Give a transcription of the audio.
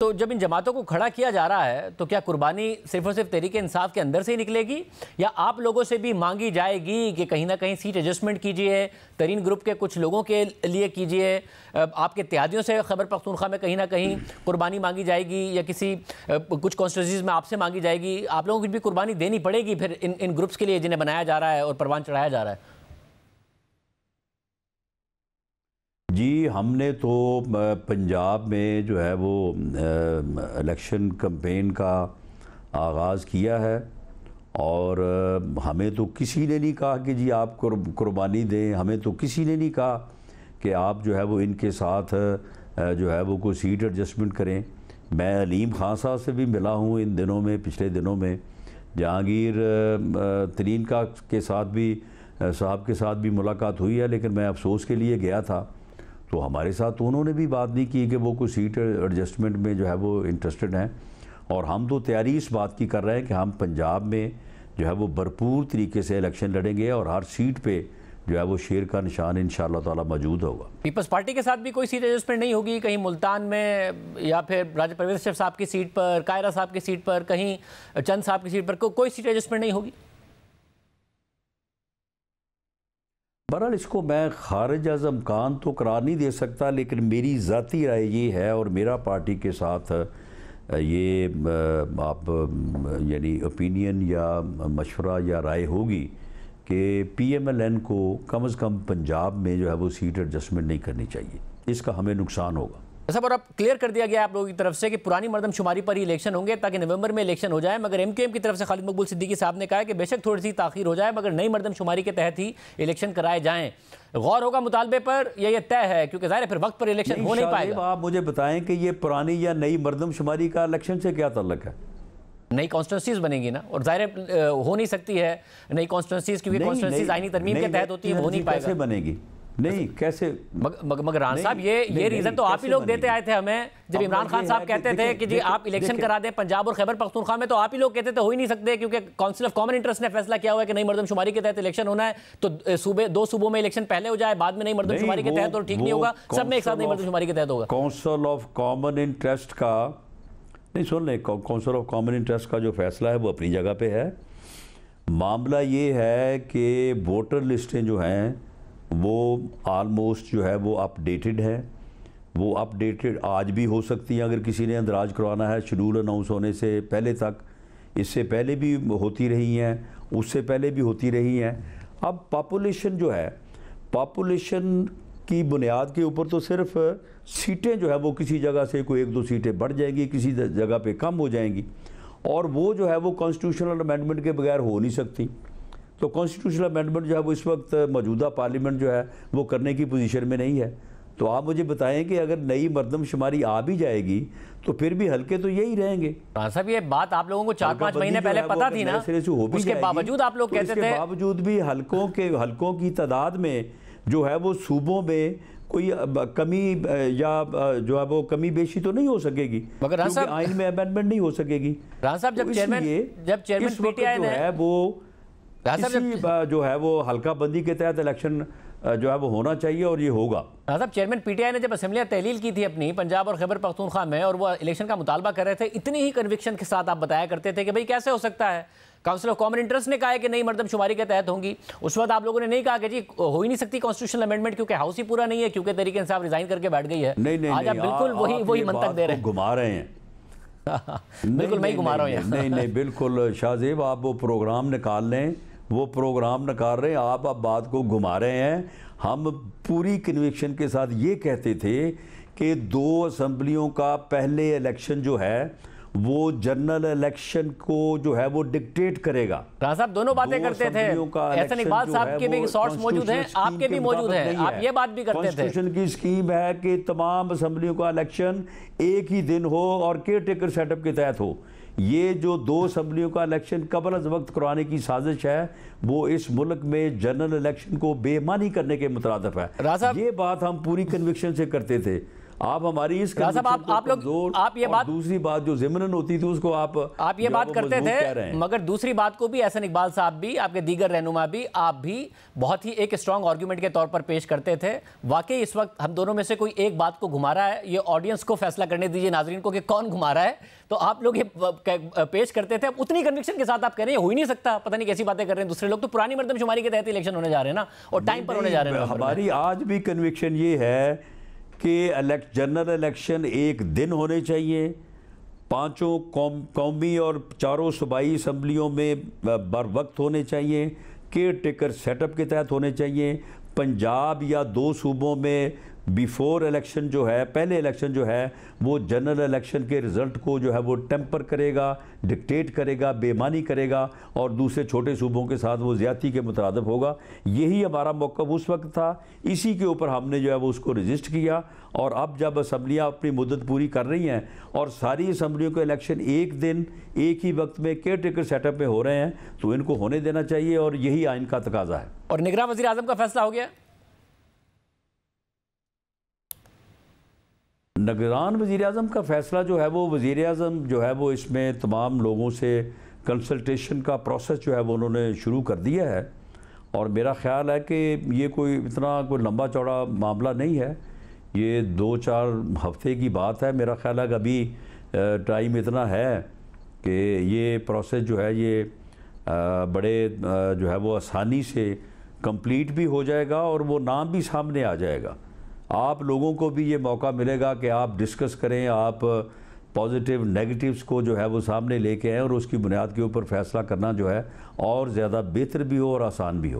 तो जब इन जमातों को खड़ा किया जा रहा है तो क्या कुर्बानी सिर्फ और सिर्फ तहरीक इंसाफ के अंदर से ही निकलेगी या आप लोगों से भी मांगी जाएगी कि कहीं ना कहीं सीट एडजस्टमेंट कीजिए, तरीन ग्रुप के कुछ लोगों के लिए कीजिए, आपके इत्तेहादियों से खैबर पख्तूनख्वा में कहीं ना कहीं कुर्बानी मांगी जाएगी या किसी कुछ कॉन्स्टिट्यूंसीज में आपसे मांगी जाएगी, आप लोगों को भी कुर्बानी देनी पड़ेगी फिर इन ग्रुप्स के लिए जिन्हें बनाया जा रहा है और परवान चढ़ाया जा रहा है? जी, हमने तो पंजाब में जो है वो इलेक्शन कैंपेन का आगाज़ किया है और हमें तो किसी ने नहीं कहा कि जी आप कुर्बानी दें, हमें तो किसी ने नहीं कहा कि आप जो है वो इनके साथ जो है वो कोई सीट एडजस्टमेंट करें। मैं अलीम खान साहब से भी मिला हूँ इन दिनों में, पिछले दिनों में जहांगीर तरीन का के साथ भी साहब के साथ भी मुलाकात हुई है, लेकिन मैं अफसोस के लिए गया था तो हमारे साथ उन्होंने भी बात नहीं की कि वो कोई सीट एडजस्टमेंट में जो है वो इंटरेस्टेड हैं। और हम तो तैयारी इस बात की कर रहे हैं कि हम पंजाब में जो है वो भरपूर तरीके से इलेक्शन लड़ेंगे और हर सीट पे जो है वो शेर का निशान इंशाअल्लाह ताला मौजूद होगा। पीपल्स पार्टी के साथ भी कोई सीट एडजस्टमेंट नहीं होगी कहीं मुल्तान में या फिर राजा परवेज अशरफ साहब की सीट पर, कायरा साहब की सीट पर, कहीं चंद साहब की सीट पर कोई सीट एडजस्टमेंट नहीं होगी? बहरहाल इसको मैं खारिज अज़ इम्कान तो करार नहीं दे सकता, लेकिन मेरी ज़ाती राय ये है और मेरा पार्टी के साथ ये आप यानी ओपिनियन या मशवरा या राय होगी कि PMLN को कम से कम पंजाब में जो है वो सीट एडजस्टमेंट नहीं करनी चाहिए, इसका हमें नुकसान होगा। सब और अब क्लियर कर दिया गया आप लोगों की तरफ से कि पुरानी मरदमशुमारी पर ही इलेक्शन होंगे ताकि नवंबर में इलेक्शन हो जाए, मगर MQM की तरफ से खालिद मकबूल सिद्दीकी साहब ने कहा है कि बेशक थोड़ी सी ताखीर हो जाए मगर नई मरदमशुमारी के तहत ही इलेक्शन कराए जाएं। गौर होगा मुतालबे पर या ये तय है, क्योंकि जाहिर है फिर वक्त पर इलेक्शन हो नहीं पाएगा। आप मुझे बताएं कि ये पुरानी या नई मरदमशुमारी का इलेक्शन से क्या ताल्लुक है? नई कॉन्स्टिट्यूंसीज बनेगी ना, और जाहिर हो नहीं सकती है नई कॉन्स्टिट्यूंसीज क्योंकि कॉन्स्टिट्यूंसीज आईनी तरमीम के तहत होती है, हो नहीं पाएगा। कैसे बनेगी? नहीं कैसे? मगर राना साहब ये रीजन तो आप ही लोग देते आए थे हमें जब इमरान खान साहब कहते थे कि जी आप इलेक्शन करा दें पंजाब और खैबर पख्तूनख्वा में, तो आप ही लोग कहते थे हो ही नहीं सकते क्योंकि काउंसिल ऑफ कॉमन इंटरेस्ट ने फैसला किया हुआ है कि नई मरदमशुमारी के तहत इलेक्शन होना है, तो सूबे दो सूबों में इलेक्शन पहले हो जाए बाद में नई मरदमशुमारी के तहत, और ठीक नहीं होगा, सब में एक साथ नई मरदमशुमारी के तहत होगा। काउंसिल ऑफ कॉमन इंटरेस्ट का नहीं, सुन लें, काउंसिल ऑफ कॉमन इंटरेस्ट का जो फैसला है वो अपनी जगह पे है। मामला ये है कि वोटर लिस्टें जो हैं वो आलमोस्ट जो है वो अपडेटेड है, वो अपडेटेड आज भी हो सकती हैं अगर किसी ने अंदराज करवाना है शेड्यूल अनाउंस होने से पहले तक। इससे पहले भी होती रही हैं, उससे पहले भी होती रही हैं। अब पॉपुलेशन जो है, पॉपुलेशन की बुनियाद के ऊपर तो सिर्फ सीटें जो है वो किसी जगह से कोई एक दो सीटें बढ़ जाएंगी, किसी जगह पे कम हो जाएंगी, और वो जो है वो कॉन्स्टिट्यूशनल अमेंडमेंट के बगैर हो नहीं सकती। तो कॉन्स्टिट्यूशनल अमेंडमेंट जो है वो इस वक्त मौजूदा पार्लियामेंट जो है वो करने की पोजीशन में नहीं है। तो आप मुझे बताएं कि अगर नई मरदमशुमारी आ भी जाएगी तो फिर भी हल्के तो यही रहेंगे। साहब ये बात आप लोगों को 4-5 महीने पहले पता थी ना, उसके बावजूद आप लोग कहते थे, बावजूद भी हल्कों की तादाद में जो है वो सूबों में कोई कमी या जो है वो कमी बेशी तो नहीं हो सकेगी, मगर आइन में अमेंडमेंट नहीं हो सकेगी। राना साहब जब चेयरमैन PTI ने है वो जो है वो हल्का बंदी के तहत इलेक्शन जो है वो होना चाहिए और ये होगा। साहब चेयरमैन PTI ने जब असेंबली तहलील की थी अपनी पंजाब और खैबर पख्तूनख्वा में और वो इलेक्शन का मुतालबा कर रहे थे, इतनी ही कन्विक्शन के साथ आप बताया करते थे कि भाई कैसे हो सकता है, काउंसिल ऑफ कॉमन इंटरेस्ट ने कहा है कि नई मरदमशुमारी के तहत होंगी। उस वक्त आप लोगों ने नहीं कहा कि जी हो ही नहीं सकती कॉन्स्टिट्यूशनल अमेंडमेंट क्योंकि हाउस ही पूरा नहीं है, क्योंकि तहरीक इंसाफ रिजाइन करके बैठ गई है। नहीं, आज आप बिल्कुल वही मंतक दे रहे हैं, घुमा रहे हैं। बिल्कुल मैं ही घुमा रहा हूँ। नहीं बिल्कुल शाहजेब, आप वो प्रोग्राम निकाल लें, वो प्रोग्राम निकाल रहे हैं, आप बात को घुमा रहे हैं। हम पूरी कन्विक्शन के साथ ये कहते थे कि 2 असम्बलियों का पहले इलेक्शन जो है वो जनरल इलेक्शन को जो है वो डिक्टेट करेगा। राना साहब दोनों बातें करते थे, एहसन इकबाल साहब के भी शॉर्ट्स मौजूद हैं, आपके भी मौजूद हैं, आप ये बात भी करते थे। कॉन्स्टिट्यूशन की स्कीम है कि तमाम असम्बलियों का इलेक्शन एक ही दिन हो और केयर टेकर सेटअप के तहत हो। ये जो 2 असम्बलियों का इलेक्शन कबल अज़ वक्त करवाने की साजिश है वो इस मुल्क में जनरल इलेक्शन को बेमानी करने के मुतरादिफ है। ये बात हम पूरी कन्विक्शन से करते थे। आप हमारी इस राजा साहब, आप लोग कमजोर, आप ये और बात दूसरी बात जो ज़िमरन होती थी उसको आप ये बात करते थे, मगर दूसरी बात को भी एहसन इकबाल साहब भी, आपके दीगर रहनुमा भी, आप भी बहुत ही एक स्ट्रांग आर्गुमेंट के तौर पर पेश करते थे। वाकई इस वक्त हम दोनों में से कोई एक बात को घुमा रहा है, ये ऑडियंस को फैसला करने दीजिए, नाजरीन को, कि कौन घुमा रहा है। तो आप लोग ये पेश करते थे, अब उतनी कन्विक्शन के साथ आप कह रहे हैं हो ही नहीं सकता, पता नहीं कैसी बातें कर रहे हैं दूसरे लोग। तो पुरानी मर्दमशुमारी के तहत इलेक्शन होने जा रहे हैं ना, और टाइम पर होने जा रहे हैं। हमारी आज भी कन्विक्शन ये है कि जनरल इलेक्शन एक दिन होने चाहिए, पांचों कौमी और चारों सूबाई असम्बलियों में बर वक्त होने चाहिए, केयर टेकर सेटअप के तहत होने चाहिए। पंजाब या 2 सूबों में बिफोर इलेक्शन जो है, पहले इलेक्शन जो है, वो जनरल इलेक्शन के रिज़ल्ट को जो है वो टेम्पर करेगा, डिक्टेट करेगा, बेईमानी करेगा, और दूसरे छोटे सूबों के साथ वो ज़्यादती के मुतरादिफ होगा। यही हमारा मौक़िफ़ उस वक्त था, इसी के ऊपर हमने जो है वो उसको रजिस्ट किया। और अब जब असम्बलियाँ अपनी मुद्दत पूरी कर रही हैं और सारी असम्बलियों के इलेक्शन एक दिन एक ही वक्त में केयर टेकर सेटअप में हो रहे हैं, तो इनको होने देना चाहिए, और यही आइन का तकाजा है। और निगरान वज़ीर आज़म का फैसला हो गया? निगरान वज़ीर आज़म का फ़ैसला जो है वो, वज़ीर आज़म जो है वो इसमें तमाम लोगों से कंसल्टेशन का प्रोसेस जो है वो उन्होंने शुरू कर दिया है। और मेरा ख़्याल है कि ये कोई इतना कोई लंबा चौड़ा मामला नहीं है, ये 2-4 हफ्ते की बात है। मेरा ख़्याल है कि अभी टाइम इतना है कि ये प्रोसेस जो है ये बड़े जो है वो आसानी से कंप्लीट भी हो जाएगा, और वो नाम भी सामने आ जाएगा। आप लोगों को भी ये मौका मिलेगा कि आप डिस्कस करें, आप पॉजिटिव नेगेटिव्स को जो है वो सामने लेके आएँ, और उसकी बुनियाद के ऊपर फ़ैसला करना जो है और ज़्यादा बेहतर भी हो और आसान भी हो।